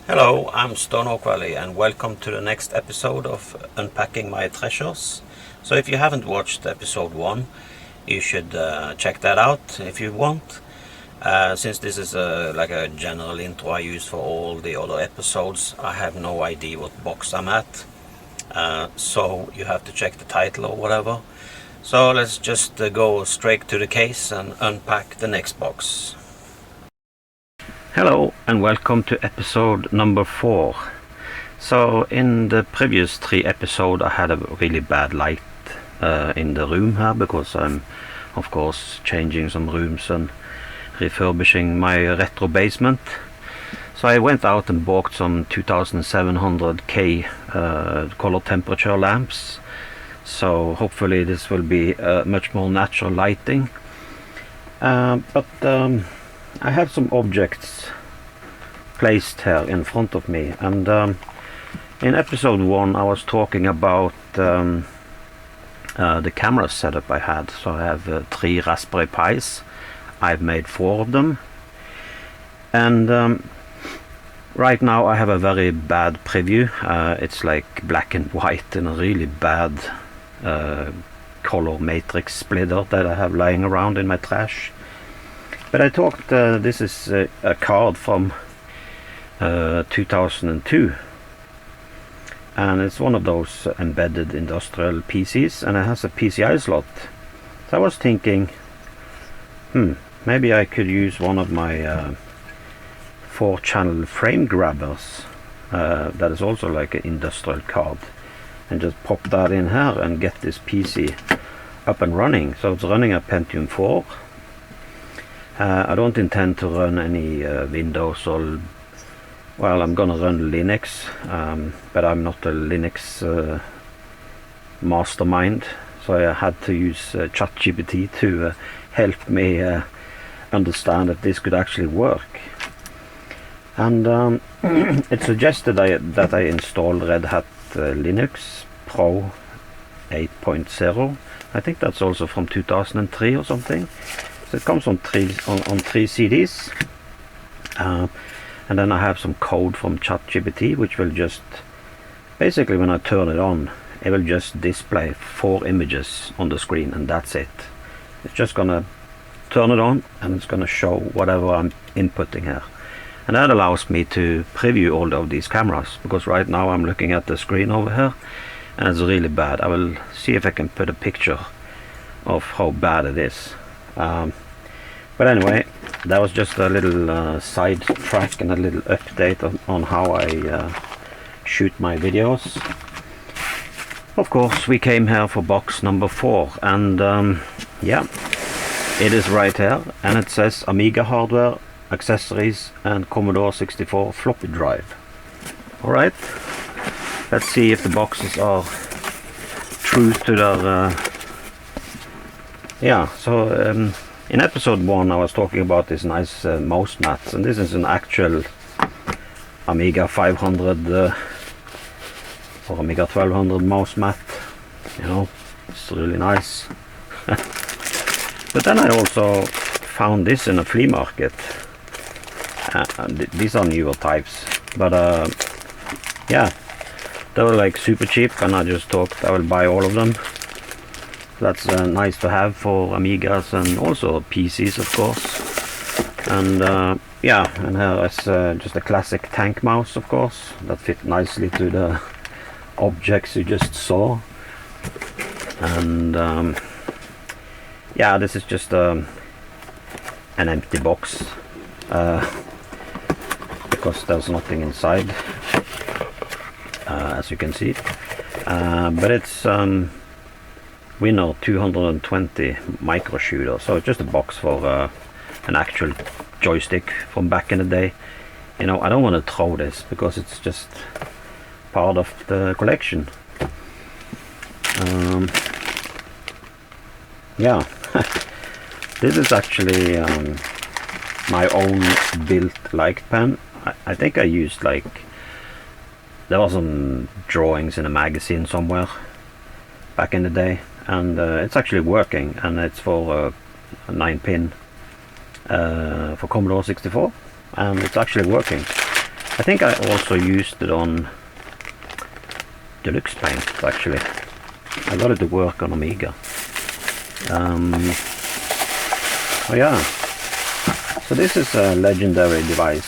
Hello, I'm Stone Oak Valley and welcome to the next episode of Unpacking My Treasures. So if you haven't watched episode 1, you should check that out if you want. Since this is like a general intro I use for all the other episodes, I have no idea what box I'm at. So you have to check the title or whatever. So let's just go straight to the case and unpack the next box. Hello and welcome to episode number 4. So in the previous 3 episodes I had a really bad light in the room here because I'm of course changing some rooms and refurbishing my retro basement. So I went out and bought some 2700K color temperature lamps. So hopefully this will be much more natural lighting. But I have some objects placed here in front of me, and in episode 1 I was talking about the camera setup I had. So I have 3 Raspberry Pis. I've made 4 of them, and right now I have a very bad preview. It's like black and white in a really bad color matrix splitter that I have lying around in my trash. But I talked, this is a card from 2002, and it's one of those embedded industrial PCs, and it has a PCI slot. So I was thinking, maybe I could use one of my 4-channel frame grabbers that is also like an industrial card, and just pop that in here and get this PC up and running. So it's running a Pentium 4. I don't intend to run any Windows or, well, I'm gonna run Linux, but I'm not a Linux mastermind, so I had to use ChatGPT to help me understand if this could actually work. And it suggested that I install Red Hat Linux Pro 8.0. I think that's also from 2003 or something. So it comes on 3 CDs, and then I have some code from ChatGPT, which will just basically, when I turn it on, it will just display 4 images on the screen, and that's it. It's just gonna turn it on and it's gonna show whatever I'm inputting here, and that allows me to preview all of these cameras, because right now I'm looking at the screen over here and it's really bad. I will see if I can put a picture of how bad it is. But anyway, that was just a little side track and a little update on how I shoot my videos. Of course, we came here for box number 4, and yeah, it is right here, and it says Amiga hardware, accessories, and Commodore 64 floppy drive. Alright, let's see if the boxes are true to their yeah. So in episode 1 I was talking about this nice mouse mats, and this is an actual Amiga 500 or Amiga 1200 mouse mat. You know, it's really nice. But then I also found this in a flea market. These are newer types, but yeah, they were like super cheap, and I just thought I will buy all of them. That's nice to have for Amigas and also PCs, of course. And yeah, and here is just a classic tank mouse, of course, that fit nicely to the objects you just saw. And yeah, this is just an empty box because there's nothing inside, as you can see. But it's Winner 220 micro shooter, so it's just a box for an actual joystick from back in the day. You know, I don't want to throw this because it's just part of the collection. Yeah, this is actually my own built light pen. I think I used, like, there were some drawings in a magazine somewhere back in the day, and it's actually working, and it's for a 9-pin for Commodore 64, and it's actually working. I think I also used it on Deluxe Paint, actually. I got it to work on Amiga. Oh yeah, so this is a legendary device.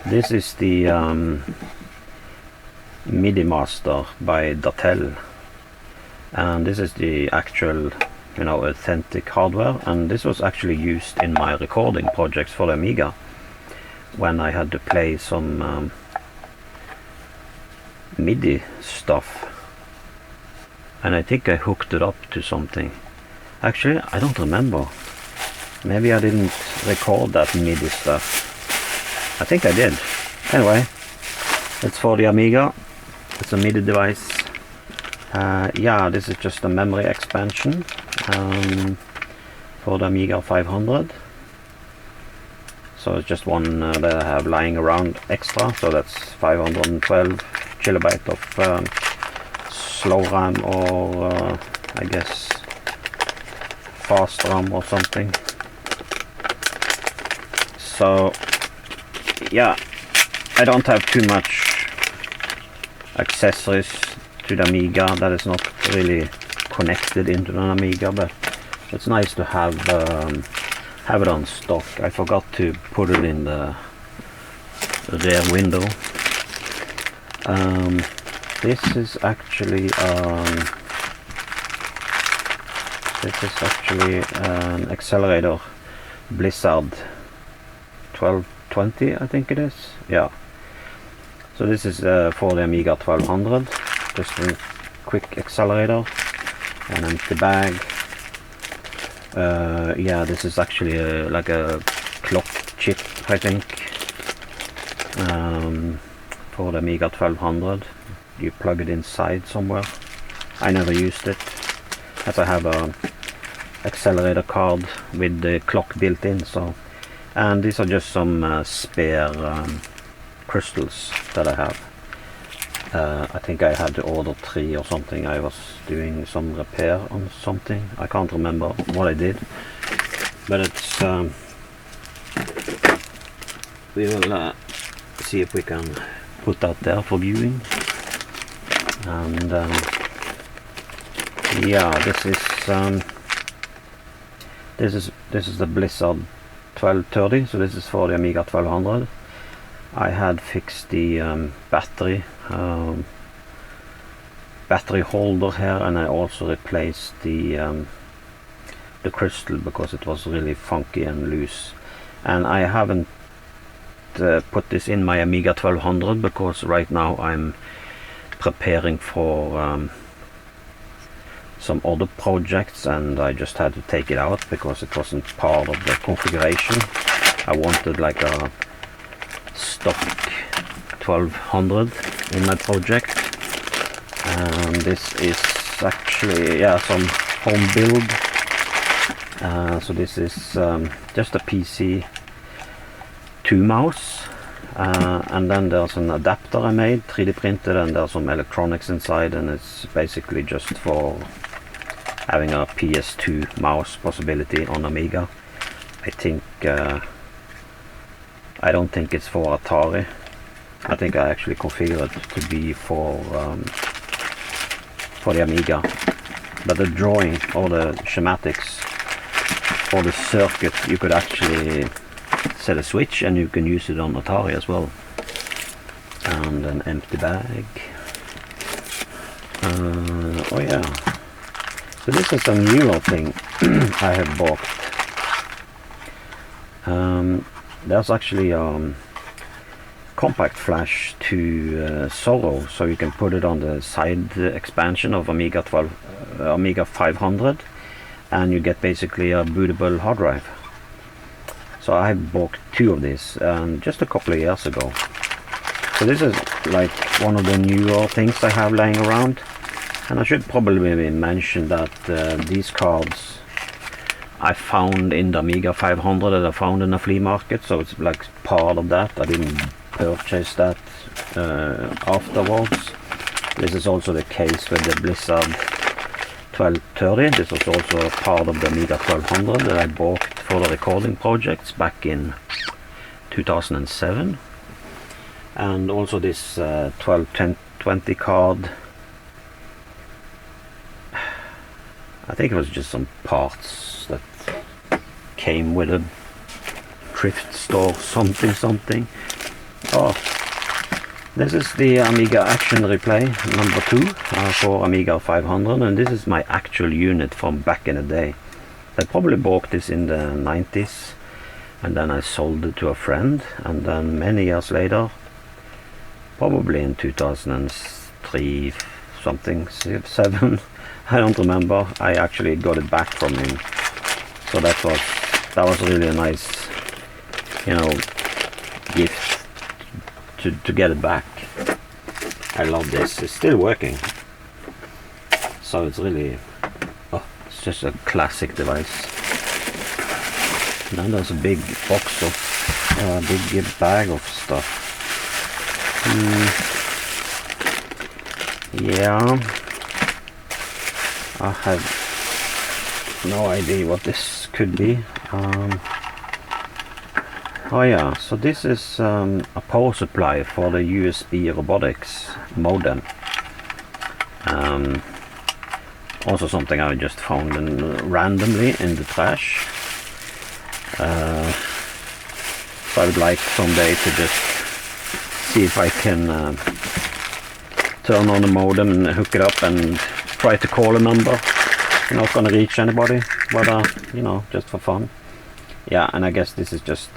This is the MIDI Master by Datel, and this is the actual, you know, authentic hardware, and this was actually used in my recording projects for the Amiga when I had to play some MIDI stuff, and I think I hooked it up to something. Actually, I don't remember. Maybe I didn't record that MIDI stuff. I think I did. Anyway, it's for the Amiga. It's a MIDI device. Yeah, this is just a memory expansion for the Amiga 500. So it's just one that I have lying around extra. So that's 512 kilobyte of slow RAM, or I guess fast RAM or something. So yeah, I don't have too much accessories to the Amiga that is not really connected into an Amiga, but it's nice to have it on stock. I forgot to put it in the rear window. This is actually an accelerator, Blizzard 1220, I think it is. Yeah. So this is for the Amiga 1200. Just a quick accelerator, an empty bag. Yeah, this is actually like a clock chip, I think, for the Amiga 1200. You plug it inside somewhere. I never used it, as I have a accelerator card with the clock built in. So, and these are just some spare crystals that I have. I think I had to order 3 or something. I was doing some repair on something. I can't remember what I did, but it's we will see if we can put that there for viewing. And yeah, this is the Blizzard 1230. So this is for the Amiga 1200. I had fixed the battery holder here, and I also replaced the crystal because it was really funky and loose. And I haven't put this in my Amiga 1200 because right now I'm preparing for some other projects, and I just had to take it out because it wasn't part of the configuration. I wanted like a stock 1200 in my project, and this is actually, yeah, some home build. So this is just a PC 2 mouse, and then there's an adapter I made, 3D printed, and there's some electronics inside, and it's basically just for having a PS2 mouse possibility on Amiga. I think I don't think it's for Atari. I think I actually configured it to be for the Amiga, but the drawing or the schematics for the circuit, you could actually set a switch and you can use it on Atari as well. And an empty bag. Oh yeah, so this is a newer thing I have bought. There's actually compact flash to Zorro, so you can put it on the side expansion of Amiga 500, and you get basically a bootable hard drive. So I bought 2 of these just a couple of years ago. So this is like one of the newer things I have laying around, and I should probably mention that these cards I found in the Amiga 500 that I found in a flea market, so it's like part of that. I didn't purchase that afterwards. This is also the case with the Blizzard 1230. This was also a part of the Amiga 1200 that I bought for the recording projects back in 2007. And also this 1220 card. I think it was just some parts that came with a thrift store, something. Oh, this is the Amiga Action Replay number 2 for Amiga 500, and this is my actual unit from back in the day. I probably bought this in the 90s, and then I sold it to a friend, and then many years later, probably in 2003 something, 7, I don't remember, I actually got it back from him. So that was really a nice, you know, gift to get it back. I love this. It's still working, so it's really, oh, it's just a classic device. Now there's a big box of big bag of stuff. Yeah, I have no idea what this could be. Oh yeah, so this is a power supply for the USB robotics modem. Also something I just found randomly in the trash. So I would like someday to just see if I can turn on the modem and hook it up and try to call a number. You're not gonna reach anybody, but you know, just for fun. Yeah, and I guess this is just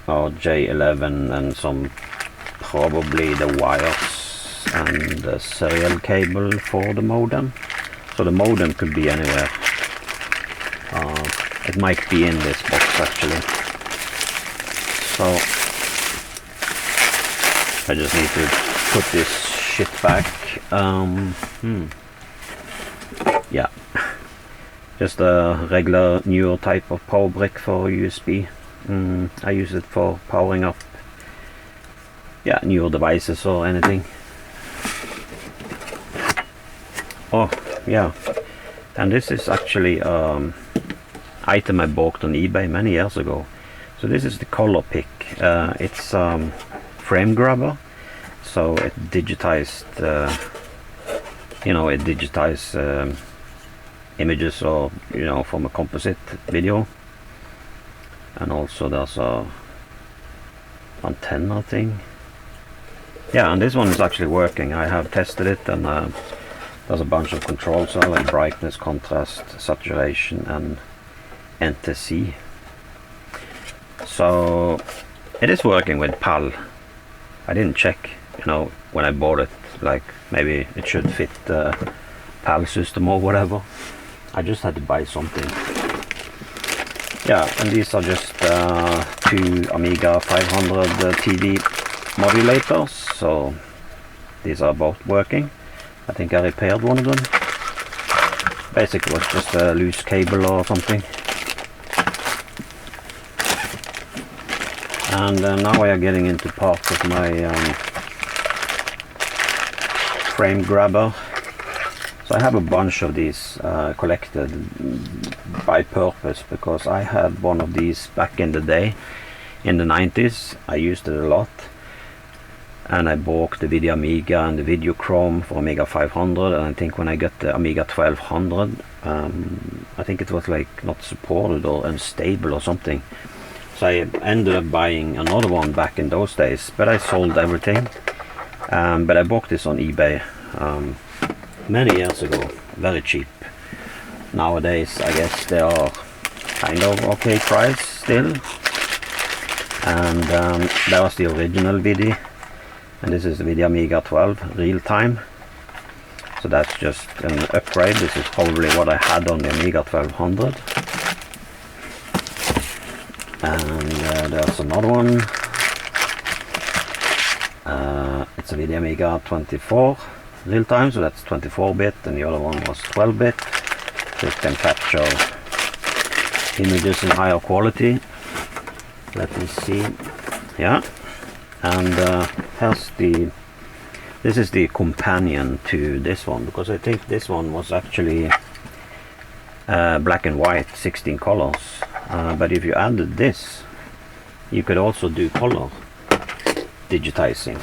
J11 and some, probably the wires and the serial cable for the modem. So the modem could be anywhere. It might be in this box actually. So I just need to put this shit back. Yeah. Just a regular newer type of power brick for USB. I use it for powering up, yeah, newer devices or anything. Oh yeah, and this is actually item I bought on eBay many years ago. So this is the color pick. It's frame grabber, so it digitized, you know, it digitized images, or you know, from a composite video. And also there's a antenna thing. Yeah, and this one is actually working. I have tested it, and there's a bunch of controls, like brightness, contrast, saturation, and NTC. So it is working with PAL. I didn't check, you know, when I bought it, like maybe it should fit the PAL system or whatever. I just had to buy something. Yeah, and these are just 2 Amiga 500 TV modulators, so these are both working. I think I repaired one of them. Basically it was just a loose cable or something. And now we are getting into part of my frame grabber. So I have a bunch of these collected by purpose, because I had one of these back in the day, in the 90s. I used it a lot, and I bought the Video Amiga and the Video Chrome for Amiga 500, and I think when I got the Amiga 1200, I think it was like not supported or unstable or something. So I ended up buying another one back in those days, but I sold everything. But I bought this on eBay many years ago, very cheap. Nowadays I guess they are kind of okay price still. And that was the original Video, and this is the Video Amiga 12 real time. So that's just an upgrade. This is probably what I had on the Amiga 1200. And there's another one. It's a Video Amiga 24 real time, so that's 24-bit, and the other one was 12-bit. So it can capture images in higher quality. Let me see. Yeah, and this is the companion to this one, because I think this one was actually black and white, 16 colors. But if you added this, you could also do color digitizing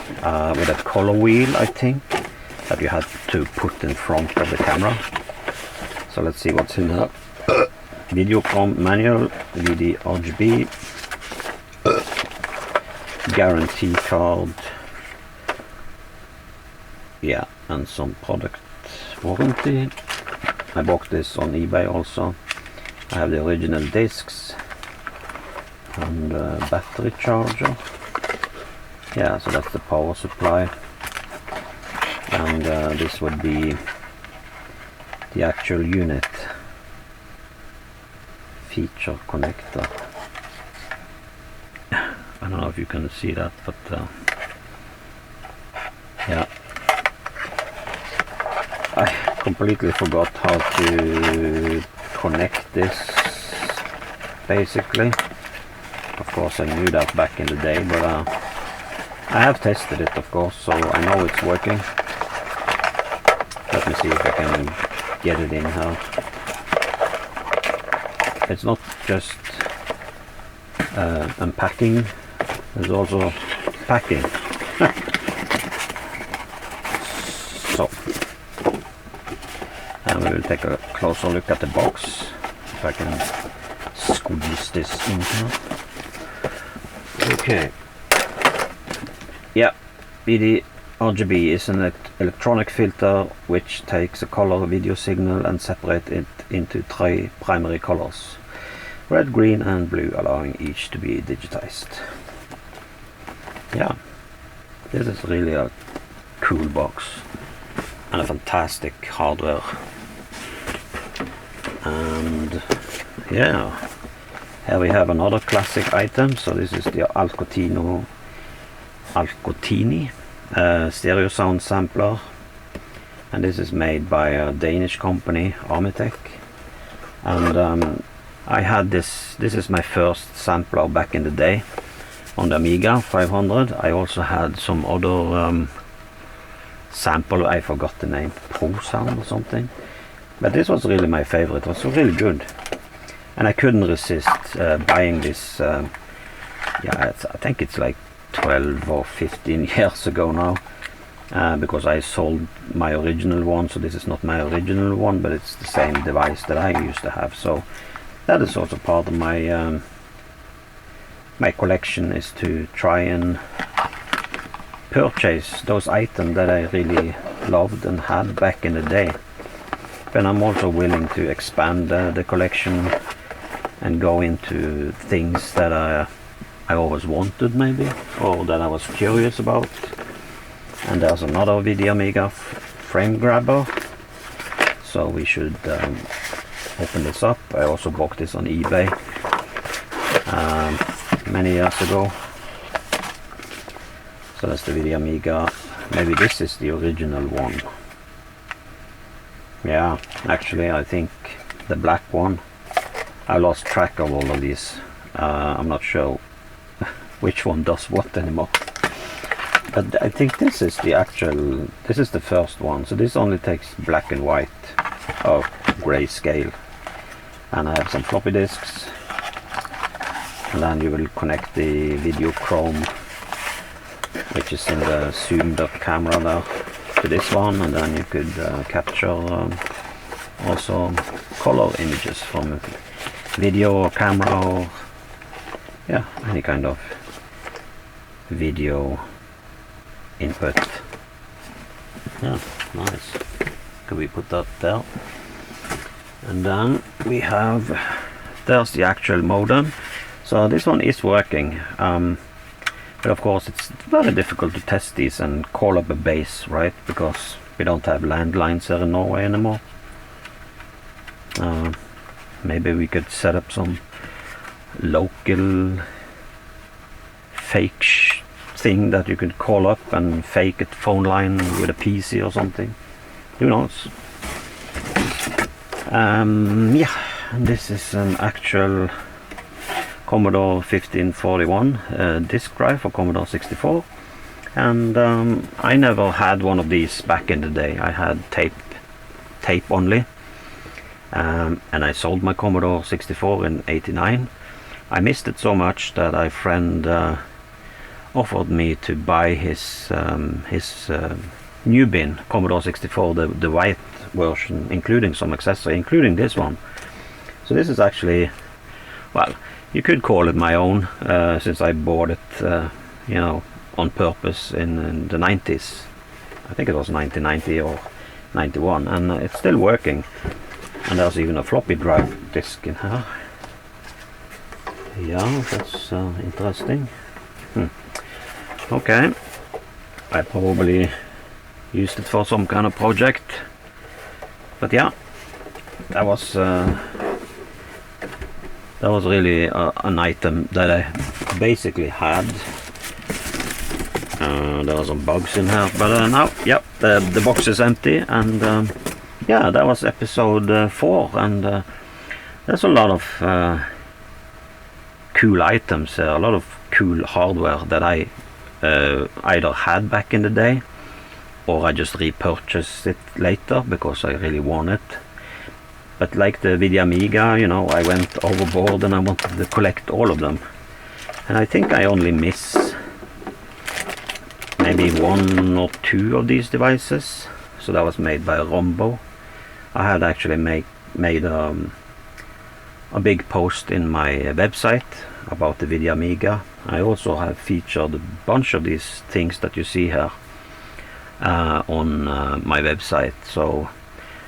with a color wheel, I think, that you had to put in front of the camera. So let's see what's in here. Video com manual, VD RGB, guarantee card, yeah, and some product warranty. I bought this on eBay also. I have the original discs and battery charger. Yeah, so that's the power supply, and this would be the actual unit feature connector. I don't know if you can see that, but yeah, I completely forgot how to connect this basically. Of course I knew that back in the day, but I have tested it, of course, so I know it's working. Let me see if I can get it in here. It's not just unpacking, there's also packing. So, and we will take a closer look at the box, if I can squeeze this in here. Okay. Yeah, BD RGB is an electronic filter which takes a color video signal and separates it into 3 primary colors: red, green and blue, allowing each to be digitized. Yeah, this is really a cool box and a fantastic hardware. And yeah, here we have another classic item. So this is the Alcotini stereo sound sampler, and this is made by a Danish company, Amitech. And I had this is my first sampler back in the day on the Amiga 500. I also had some other sample, I forgot the name, Pro Sound or something, but this was really my favorite. It was really good, and I couldn't resist buying this. Yeah, I think it's like 12 or 15 years ago now, because I sold my original one, so this is not my original one, but it's the same device that I used to have. So that is also part of my my collection, is to try and purchase those items that I really loved and had back in the day. But I'm also willing to expand the collection and go into things that I always wanted, maybe, or that I was curious about. And there's another Video Amiga frame grabber, so we should open this up. I also bought this on eBay many years ago. So that's the Video Amiga. Maybe this is the original one. Yeah, actually I think the black one. I lost track of all of these. I'm not sure which one does what anymore. But I think this is the actual, this is the first one. So this only takes black and white, or grayscale. And I have some floppy disks. And then you will connect the video chrome, which is in the zoomed up camera there, to this one, and then you could capture also color images from video or camera, or yeah, any kind of video input. Yeah, nice. Could we put that there? And then we have, there's the actual modem. So this one is working, but of course it's very difficult to test these and call up a base, right? Because we don't have landlines here in Norway anymore. Maybe we could set up some local fake thing that you could call up and fake a phone line with a PC or something. Who knows? Yeah, and this is an actual Commodore 1541 disk drive for Commodore 64, and I never had one of these back in the day. I had tape only, and I sold my Commodore 64 in '89, I missed it so much that a friend offered me to buy his new bin, Commodore 64, the white version, including some accessory, including this one. So this is actually, well, you could call it my own, since I bought it, you know, on purpose in the 90s. I think it was 1990 or 91, and it's still working. And there's even a floppy drive disk in here. Yeah, that's interesting. Okay, I probably used it for some kind of project, but yeah, that was really an item that I basically had. There are some bugs in here, but now, yep, the box is empty, and yeah, that was episode 4, and there's a lot of cool items here, a lot of cool hardware that I either had back in the day, or I just repurchased it later because I really want it. But like the Video Amiga, you know, I went overboard and I wanted to collect all of them. And I think I only miss maybe 1 or 2 of these devices. So that was made by Rombo. I had actually made a big post in my website about the Video Amiga. I also have featured a bunch of these things that you see here on my website. So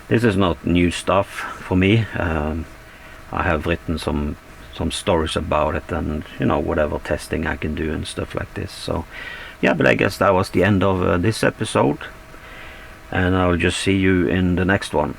this is not new stuff for me. I have written some stories about it, and you know, whatever testing I can do and stuff like this. So yeah, but I guess that was the end of this episode, and I'll just see you in the next one.